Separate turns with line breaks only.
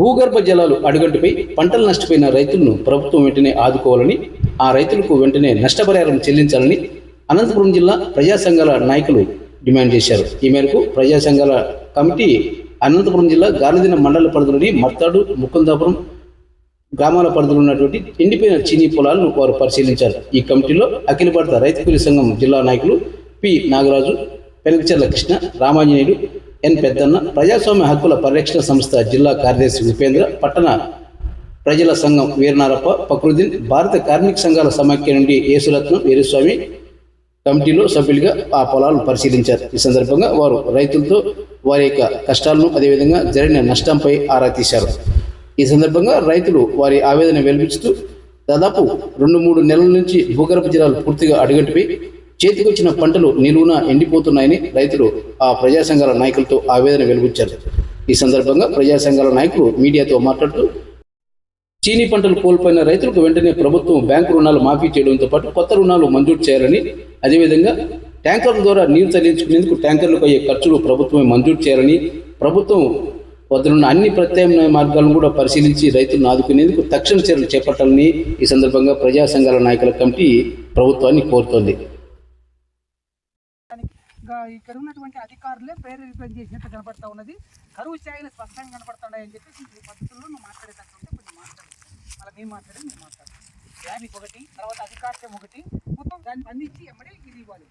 భూగర్భ జలాలు అడుగంటిపై పంటలు నష్టపోయిన రైతులను ప్రభుత్వం వెంటనే ఆదుకోవాలని, ఆ రైతులకు వెంటనే నష్టపరిహారం చెల్లించాలని అనంతపురం జిల్లా ప్రజా సంఘాల నాయకులు డిమాండ్ చేశారు. ఈ మేరకు ప్రజా సంఘాల కమిటీ అనంతపురం జిల్లా గాలిదిన మండల పరిధిలోని మర్తాడు, ముకుందాపురం గ్రామాల పరిధిలో ఉన్నటువంటి ఎండిపోయిన చీనీ పొలాలను వారు పరిశీలించారు. ఈ కమిటీలో అఖిల భారత రైతు కూలీ సంఘం జిల్లా నాయకులు పి నాగరాజు, పెనకచెర్ల కృష్ణ, రామాంజనేయుడు, ఎన్ పెద్దన్న, ప్రజాస్వామ్య హక్కుల పరిరక్షణ సంస్థ జిల్లా కార్యదర్శి ఉపేంద్ర, పట్టణ ప్రజల సంఘం వీరనారప్ప, ఫక్రుద్దీన్, భారత కార్మిక సంఘాల సమాఖ్య నుండి యేసురత్నం, వీరస్వామి కమిటీలో సభ్యులుగా ఆ పొలాలను పరిశీలించారు. ఈ సందర్భంగా వారు రైతులతో వారి యొక్క కష్టాలను, అదేవిధంగా జరిగిన నష్టంపై ఆరా తీశారు. ఈ సందర్భంగా రైతులు వారి ఆవేదన వెలిపిస్తూ దాదాపు 2-3 నెలల నుంచి భూగర్భ జలాలు పూర్తిగా అడుగంటిపై చేతికొచ్చిన పంటలు నిలువున ఎండిపోతున్నాయని రైతులు ఆ ప్రజా సంఘాల నాయకులతో ఆవేదన వెలుబుచ్చారు. ఈ సందర్భంగా ప్రజా సంఘాల నాయకులు మీడియాతో మాట్లాడుతూ చీనీ పంటలు కోల్పోయిన రైతులకు వెంటనే ప్రభుత్వం బ్యాంకు రుణాలు మాఫీ చేయడంతో పాటు కొత్త రుణాలు మంజూరు చేయాలని, అదేవిధంగా ట్యాంకర్ల ద్వారా నీరు తరలించుకునేందుకు ట్యాంకర్లకు అయ్యే ఖర్చులు ప్రభుత్వమే మంజూరు చేయాలని, ప్రభుత్వం వద్దనున్న అన్ని ప్రత్యామ్నాయ మార్గాలను కూడా పరిశీలించి రైతులను ఆదుకునేందుకు తక్షణ చర్యలు చేపట్టాలని ఈ సందర్భంగా ప్రజా సంఘాల నాయకుల కమిటీ ప్రభుత్వాన్ని కోరుతోంది.
ఇక్కడ ఉన్నటువంటి అధికారులే ప్రేరేపణ చేసినట్టు కనపడతా ఉన్నది. కరువు స్థాయిలు స్పష్టంగా కనపడుతున్నాయని చెప్పేసి ఈ పద్ధతుల్లో నువ్వు మాట్లాడేటట్టుంటే కొంచెం మాట్లాడు. అలా మేము మాట్లాడాలి, మేము మాట్లాడాలి. యానికి ఒకటి, తర్వాత అధికారం ఒకటి, మొత్తం దాన్ని అందించి ఎమ్మడే ఇది ఇవ్వాలి.